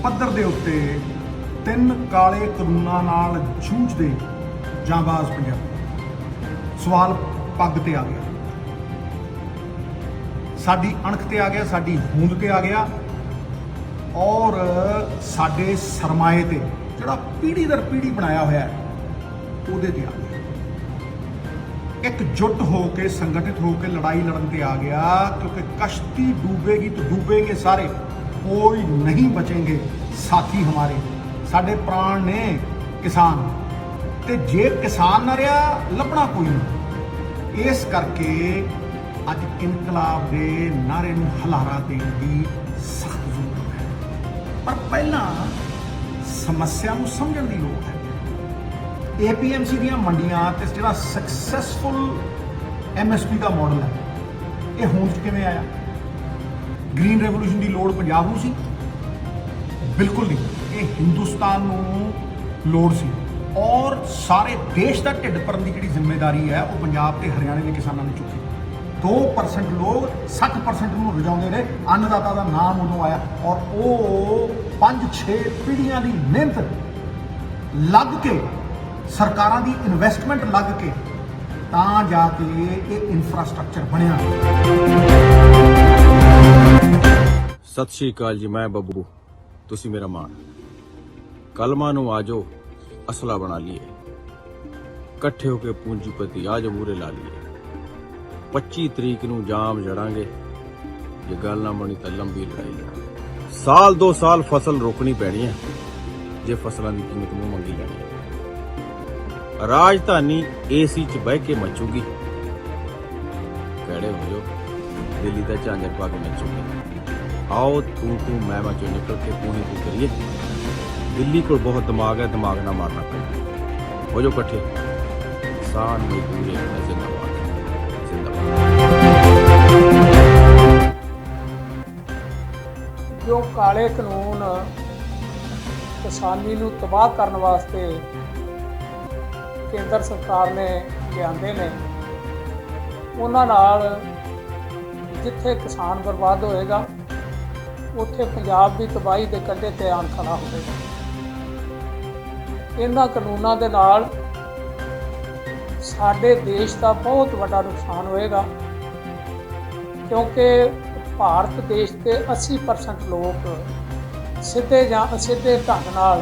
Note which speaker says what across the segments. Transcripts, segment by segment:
Speaker 1: ਪੱਧਰ ਦੇ ਉੱਤੇ 3 ਕਾਲੇ ਕਾਨੂੰਨਾਂ ਨਾਲ ਜੂਝਦੇ ਜਾਂਬਾਜ਼ ਪੰਜਾਬੀ। ਸਵਾਲ ਪੱਗ ਤੇ ਆ ਗਿਆ, ਸਾਡੀ ਅਣਖ ਤੇ ਆ ਗਿਆ, ਸਾਡੀ ਹੋਂਦ ਤੇ ਆ ਗਿਆ, ਔਰ ਸਾਡੇ ਸਰਮਾਏ ਤੇ ਜਿਹੜਾ ਪੀੜ੍ਹੀ ਦਰ ਪੀੜ੍ਹੀ ਬਣਾਇਆ ਹੋਇਆ ਉਹਦੇ ਤੇ ਆ ਗਿਆ। एकजुट होकर संगठित होकर लड़ाई लड़न पे आ गया, क्योंकि कश्ती डूबेगी तो डूबेंगे सारे, कोई नहीं बचेंगे साथी हमारे। साडे प्राण ने किसान, ते जे किसान ना रहा लभना कोई नहीं। इस करके अज इनकलाब के नारे नूं हलारा देने की सख्त जरूरत है, पर पहला समस्या नूं समझण दी लोड़ है। APMC ਦੀਆਂ ਮੰਡੀਆਂ ਤੇ ਜਿਹੜਾ ਸਕਸੈਸਫੁਲ MSP ਦਾ ਮਾਡਲ ਹੈ, ਇਹ ਹੋਂਦ 'ਚ ਕਿਵੇਂ ਆਇਆ? ਗ੍ਰੀਨ ਰੈਵੋਲੂਸ਼ਨ ਦੀ ਲੋੜ ਪੰਜਾਬ ਨੂੰ ਸੀ? ਬਿਲਕੁਲ ਨਹੀਂ, ਇਹ ਹਿੰਦੁਸਤਾਨ ਨੂੰ ਲੋੜ ਸੀ, ਔਰ ਸਾਰੇ ਦੇਸ਼ ਦਾ ਢਿੱਡ ਭਰਨ ਦੀ ਜਿਹੜੀ ਜ਼ਿੰਮੇਵਾਰੀ ਹੈ ਉਹ ਪੰਜਾਬ ਤੇ ਹਰਿਆਣੇ ਦੇ ਕਿਸਾਨਾਂ ਨੇ ਚੁੱਕੀ। 2% ਲੋਕ 60% ਨੂੰ ਰਜਾਉਂਦੇ ਰਹੇ। ਅੰਨਦਾਤਾ ਦਾ ਨਾਮ ਉਦੋਂ ਆਇਆ, ਔਰ ਉਹ 5-6 ਪੀੜ੍ਹੀਆਂ ਦੀ ਮਿਹਨਤ ਲੱਗ ਕੇ, ਸਰਕਾਰਾਂ ਦੀ ਇਨਵੈਸਟਮੈਂਟ ਲੱਗ ਕੇ ਤਾਂ ਜਾ ਕੇ ਇਹ ਇਨਫਰਾਸਟ੍ਰਕਚਰ ਬਣਿਆ।
Speaker 2: ਸਤਿ ਸ਼੍ਰੀ ਅਕਾਲ ਜੀ, ਮੈਂ ਬੱਬੂ, ਤੁਸੀਂ ਮੇਰਾ ਮਾਣ। ਕਲਮਾਂ ਨੂੰ ਆਜੋ ਅਸਲਾ ਬਣਾ ਲਈਏ, ਇਕੱਠੇ ਹੋ ਕੇ ਪੂੰਜੀਪਤੀ ਆਜੋ ਮੂਰੇ ਲਾ ਲਈਏ। 25 ਤਰੀਕ ਨੂੰ ਜਾਮ ਜੜਾਂਗੇ, ਜੇ ਗੱਲ ਨਾ ਬਣੀ ਤਾਂ ਲੰਬੀ ਲੜਾਈ ਲੜਾਂਗੇ। ਸਾਲ 2 ਸਾਲ ਫਸਲ ਰੋਕਣੀ ਪੈਣੀ ਹੈ, ਜੇ ਫਸਲਾਂ ਦੀ ਕੀਮਤ ਨੂੰ ਮੰਗੀ ਲੈਣੀ ਹੈ। ਰਾਜਧਾਨੀ AC 'ਚ ਬਹਿ ਕੇ ਮਚੂਗੀ, ਕਿਹੜੇ ਹੋ ਜੋ ਦਿੱਲੀ ਦਾ ਝਾਂਜਰ ਪਾ ਕੇ ਨੱਚੂਗੀ। ਆਓ ਤੂੰ ਮੈਂ ਚੋਂ ਨਿਕਲ ਕੇ ਤੂੰ ਕਰੀਏ। ਦਿੱਲੀ ਕੋਲ ਬਹੁਤ ਦਿਮਾਗ ਹੈ, ਦਿਮਾਗ ਨਾ ਮਾਰਨਾ ਪੈਂਦਾ। ਹੋ ਜੋ ਇਕੱਠੇ, ਕਿਸਾਨ ਮਜ਼ਦੂਰ ਜ਼ਿੰਦਾਬਾਦ ਜ਼ਿੰਦਾਬਾਦ।
Speaker 3: ਜੋ ਕਾਲੇ ਕਾਨੂੰਨ ਕਿਸਾਨੀ ਨੂੰ ਤਬਾਹ ਕਰਨ ਵਾਸਤੇ ਕੇਂਦਰ ਸਰਕਾਰ ਨੇ ਲਿਆਂਦੇ ਨੇ, ਉਹਨਾਂ ਨਾਲ ਜਿੱਥੇ ਕਿਸਾਨ ਬਰਬਾਦ ਹੋਏਗਾ ਉੱਥੇ ਪੰਜਾਬ ਦੀ ਤਬਾਹੀ ਦੇ ਕੰਢੇ ਤੇ ਆਣ ਖੜਾ ਹੋਵੇਗਾ। ਇਹਨਾਂ ਕਾਨੂੰਨਾਂ ਦੇ ਨਾਲ ਸਾਡੇ ਦੇਸ਼ ਦਾ ਬਹੁਤ ਵੱਡਾ ਨੁਕਸਾਨ ਹੋਏਗਾ, ਕਿਉਂਕਿ ਭਾਰਤ ਦੇਸ਼ ਦੇ 80% ਲੋਕ ਸਿੱਧੇ ਜਾਂ ਅਸਿੱਧੇ ਢੰਗ ਨਾਲ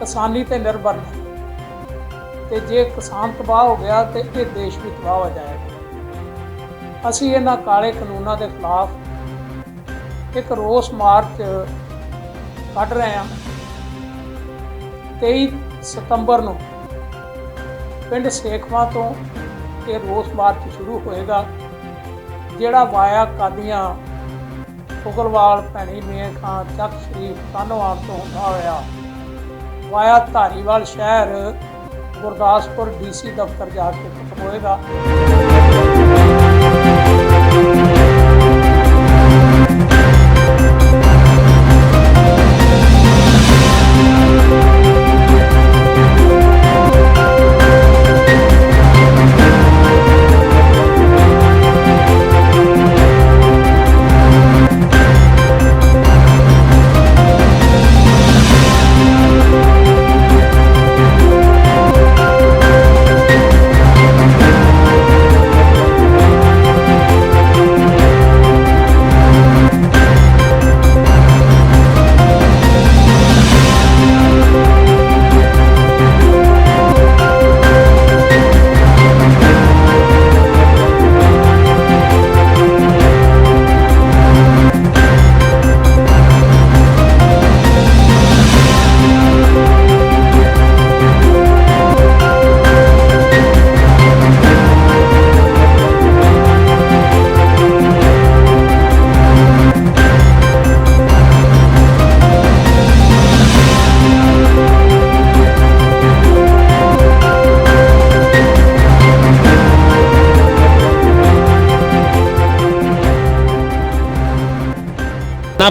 Speaker 3: ਕਿਸਾਨੀ ਤੇ ਨਿਰਭਰ ਨੇ, ਤੇ ਜੇ ਕਿਸਾਨ ਤਬਾਹ ਹੋ ਗਿਆ ਤੇ ਇਹ ਦੇਸ਼ ਵੀ ਤਬਾਹ ਹੋ ਜਾਏਗਾ। ਅਸੀਂ ਇਹਨਾਂ ਕਾਲੇ ਕਾਨੂੰਨਾਂ ਦੇ ਖਿਲਾਫ ਇੱਕ ਰੋਸ ਮਾਰਚ ਕੱਢ ਰਹੇ ਹਾਂ। 23 ਸਤੰਬਰ ਨੂੰ ਪਿੰਡ ਸੇਖਵਾਂ ਤੋਂ ਇਹ ਰੋਸ ਮਾਰਚ ਸ਼ੁਰੂ ਹੋਏਗਾ, ਜਿਹੜਾ ਵਾਇਆ ਕਾਦੀਆਂ, ਫੁਗਲਵਾਲ, ਭੈਣੀ ਮੀਆਂ ਖਾਂ, ਚੱਕ ਸ਼ਰੀਫ, ਕਾਨੋਵਾਲ ਤੋਂ ਹੁੰਦਾ ਹੋਇਆ ਵਾਇਆ ਧਾਰੀਵਾਲ ਸ਼ਹਿਰ, ਗੁਰਦਾਸਪੁਰ DC ਦਫ਼ਤਰ ਜਾ ਕੇ ਖਤਮ ਹੋਏਗਾ।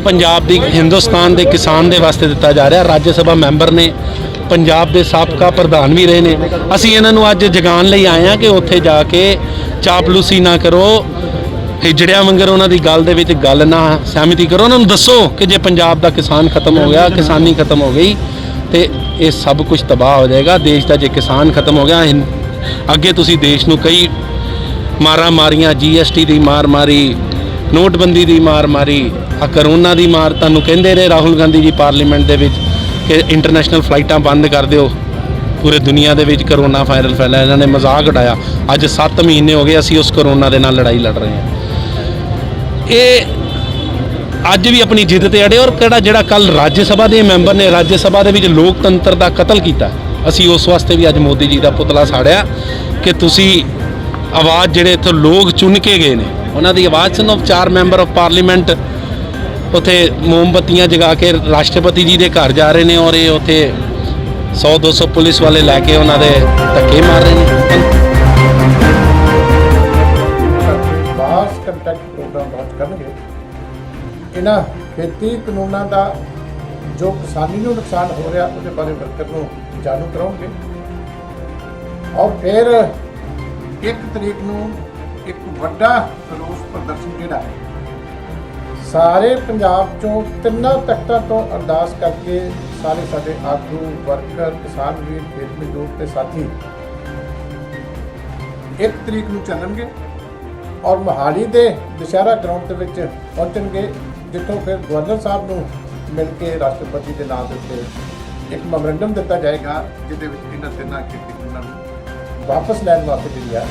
Speaker 4: पंजाब दी हिंदुस्तान के किसान के वास्ते दिता जा रहा। राज्य सभा मैंबर ने, पंजाब के साबका प्रधान भी रहे ने। असी इन्हों अज जगान लई आए हैं कि उत्थे जाके चापलूसी ना करो, ਹਿਜੜਿਆਂ ਵਾਂਗਰ ਉਹਨਾਂ ਦੀ ਗੱਲ ਦੇ ਵਿੱਚ ਗੱਲ ਨਾ ਸਹਿਮਤੀ ਕਰੋ। ਉਹਨਾਂ ਨੂੰ ਦੱਸੋ ਕਿ ਜੇ ਪੰਜਾਬ ਦਾ ਕਿਸਾਨ ਖਤਮ ਹੋ ਗਿਆ, ਕਿਸਾਨੀ ਖਤਮ ਹੋ ਗਈ ਤੇ ਇਹ ਸਭ ਕੁਝ ਤਬਾਹ ਹੋ ਜਾਏਗਾ ਦੇਸ਼ ਦਾ। ਜੇ ਕਿਸਾਨ ਖਤਮ ਹੋ ਗਿਆ, ਅੱਗੇ ਤੁਸੀਂ ਦੇਸ਼ ਨੂੰ ਕਈ ਮਾਰਾਂ ਮਾਰੀਆਂ, GST ਦੀ ਮਾਰ ਮਾਰੀ, ਨੋਟਬੰਦੀ ਦੀ ਮਾਰ ਮਾਰੀ, ਆ ਕਰੋਨਾ ਦੀ ਮਾਰ। ਤੁਹਾਨੂੰ ਕਹਿੰਦੇ ਰਹੇ ਰਾਹੁਲ ਗਾਂਧੀ ਜੀ ਪਾਰਲੀਮੈਂਟ ਦੇ ਵਿੱਚ ਕਿ ਇੰਟਰਨੈਸ਼ਨਲ ਫਲਾਈਟਾਂ ਬੰਦ ਕਰ ਦਿਓ, ਪੂਰੇ ਦੁਨੀਆ ਦੇ ਵਿੱਚ ਕਰੋਨਾ ਵਾਇਰਲ ਫੈਲਿਆ। ਇਹਨਾਂ ਨੇ ਮਜ਼ਾਕ ਉਡਾਇਆ। ਅੱਜ 7 ਮਹੀਨੇ ਹੋ ਗਏ ਅਸੀਂ ਉਸ ਕਰੋਨਾ ਦੇ ਨਾਲ ਲੜਾਈ ਲੜ ਰਹੇ ਹਾਂ। ਇਹ ਅੱਜ ਵੀ ਆਪਣੀ ਜਿੱਦ ਤੇ ਅੜੇ। ਔਰ ਕਿਹੜਾ ਜਿਹੜਾ ਕੱਲ ਰਾਜ ਸਭਾ ਦੇ ਮੈਂਬਰ ਨੇ ਰਾਜ ਸਭਾ ਦੇ ਵਿੱਚ ਲੋਕਤੰਤਰ ਦਾ ਕਤਲ ਕੀਤਾ, ਅਸੀਂ ਉਸ ਵਾਸਤੇ ਵੀ ਅੱਜ ਮੋਦੀ ਜੀ ਦਾ ਪੁਤਲਾ ਸਾੜਿਆ ਕਿ ਤੁਸੀਂ ਆਵਾਜ਼ ਜਿਹੜੇ ਇੱਥੋਂ ਲੋਕ ਚੁਣ ਕੇ ਗਏ ਨੇ ਉਹਨਾਂ ਦੀ ਆਵਾਜ਼ ਸੁਣੋ। 4 ਮੈਂਬਰ ਆਫ ਪਾਰਲੀਮੈਂਟ ਉੱਥੇ ਮੋਮਬੱਤੀਆਂ ਜਗਾ ਕੇ ਰਾਸ਼ਟਰਪਤੀ ਜੀ ਦੇ ਘਰ ਜਾ ਰਹੇ ਨੇ ਔਰ ਇਹ ਉੱਥੇ 100-200 ਪੁਲਿਸ ਵਾਲੇ ਲੈ ਕੇ ਉਹਨਾਂ ਦੇ ਧੱਕੇ ਮਾਰ ਰਹੇ ਨੇ।
Speaker 5: ਮਾਸ ਕੰਟੈਕਟ ਪ੍ਰੋਗਰਾਮ ਲਾਂਚ ਕਰਨਗੇ। ਇਹਨਾਂ ਖੇਤੀ ਕਾਨੂੰਨਾਂ ਦਾ ਜੋ ਕਿਸਾਨੀ ਨੂੰ ਨੁਕਸਾਨ ਹੋ ਰਿਹਾ ਉਹਦੇ ਬਾਰੇ ਵਰਕਰ ਨੂੰ ਜਾਣੂ ਕਰਾਉਣਗੇ ਔਰ ਫਿਰ 1 ਤਰੀਕ ਨੂੰ ਇੱਕ ਵੱਡਾ ਰੋਸ ਪ੍ਰਦਰਸ਼ਨ ਜਿਹੜਾ ਹੈ ਸਾਰੇ ਪੰਜਾਬ ਚੋਂ 3 ਤਖਤਾਂ ਤੋਂ ਅਰਦਾਸ ਕਰਕੇ ਸਾਰੇ ਸਾਡੇ ਆਗੂ, ਵਰਕਰ, ਕਿਸਾਨ ਵੀਰ, ਖੇਤ ਮਜ਼ਦੂਰ ਤੇ ਸਾਥੀ 1 ਤਰੀਕ ਨੂੰ ਚੱਲਣਗੇ ਔਰ ਮੋਹਾਲੀ ਦੇ ਦੁਸ਼ਹਿਰਾ ਗਰਾਊਂਡ ਦੇ ਵਿੱਚ ਪਹੁੰਚਣਗੇ, ਜਿੱਥੋਂ ਫਿਰ ਗਵਰਨਰ ਸਾਹਿਬ ਨੂੰ ਮਿਲ ਕੇ ਰਾਸ਼ਟਰਪਤੀ ਦੇ ਨਾਮ ਦੇ ਉੱਤੇ ਇੱਕ ਮੈਮੋਰੈਂਡਮ ਦਿੱਤਾ ਜਾਏਗਾ, ਜਿਹਦੇ ਵਿੱਚ ਇਹਨਾਂ 3 ਖੇਤੀ ਕਾਨੂੰਨਾਂ ਨੂੰ ਵਾਪਸ ਲੈਣ ਵਾਸਤੇ ਜਿਹੜੀ ਆ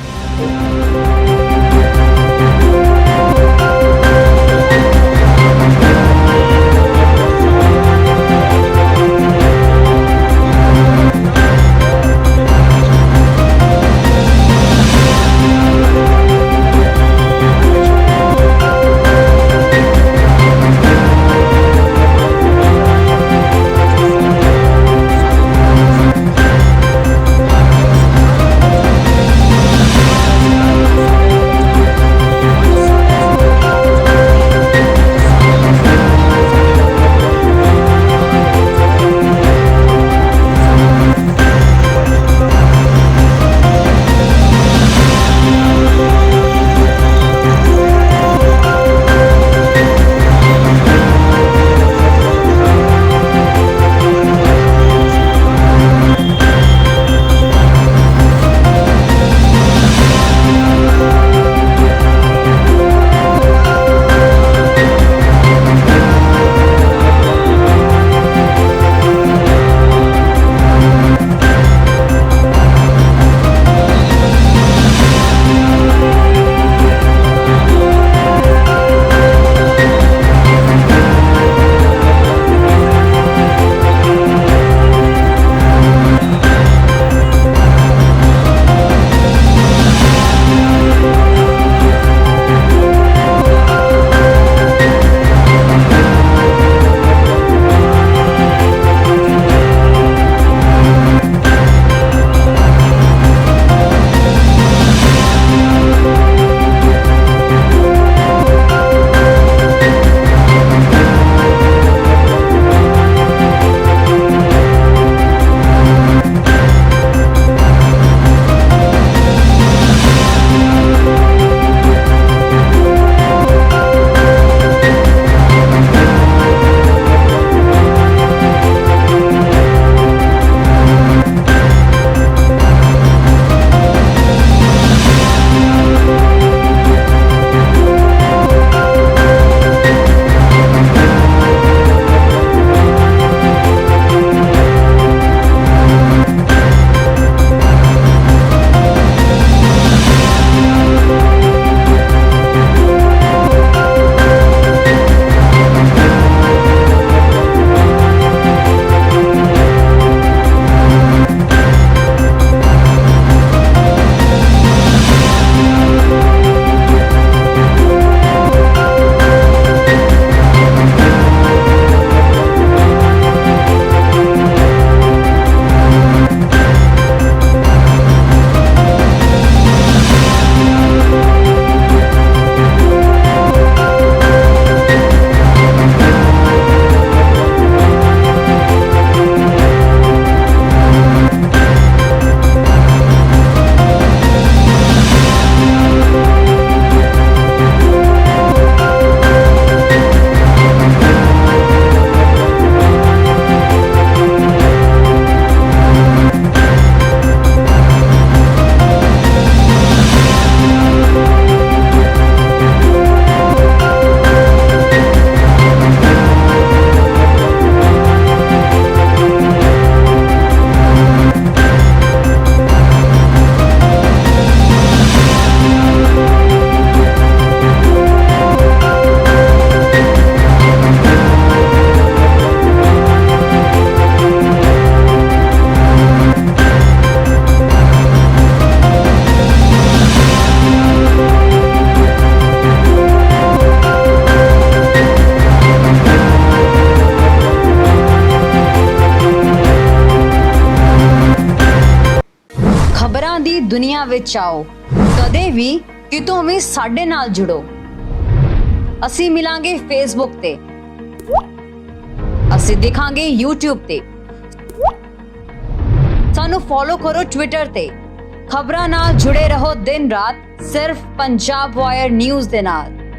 Speaker 6: ਦੁਨੀਆ ਵਿੱਚ ਆਓ। ਕਦੇ ਵੀ ਕਿਤੋਂ ਵੀ ਸਾਡੇ ਨਾਲ ਜੁੜੋ। ਅਸੀਂ ਮਿਲਾਂਗੇ ਫੇਸਬੁੱਕ ਤੇ, ਅਸੀਂ ਦਿਖਾਂਗੇ YouTube ਤੇ, ਸਾਨੂੰ ਫੋਲੋ ਕਰੋ ਟਵਿੱਟਰ ਤੇ। ਖਬਰਾਂ ਨਾਲ ਜੁੜੇ ਰਹੋ ਦਿਨ ਰਾਤ ਸਿਰਫ ਪੰਜਾਬ ਵਾਇਰ ਨਿਊਜ਼ ਦੇ ਨਾਲ।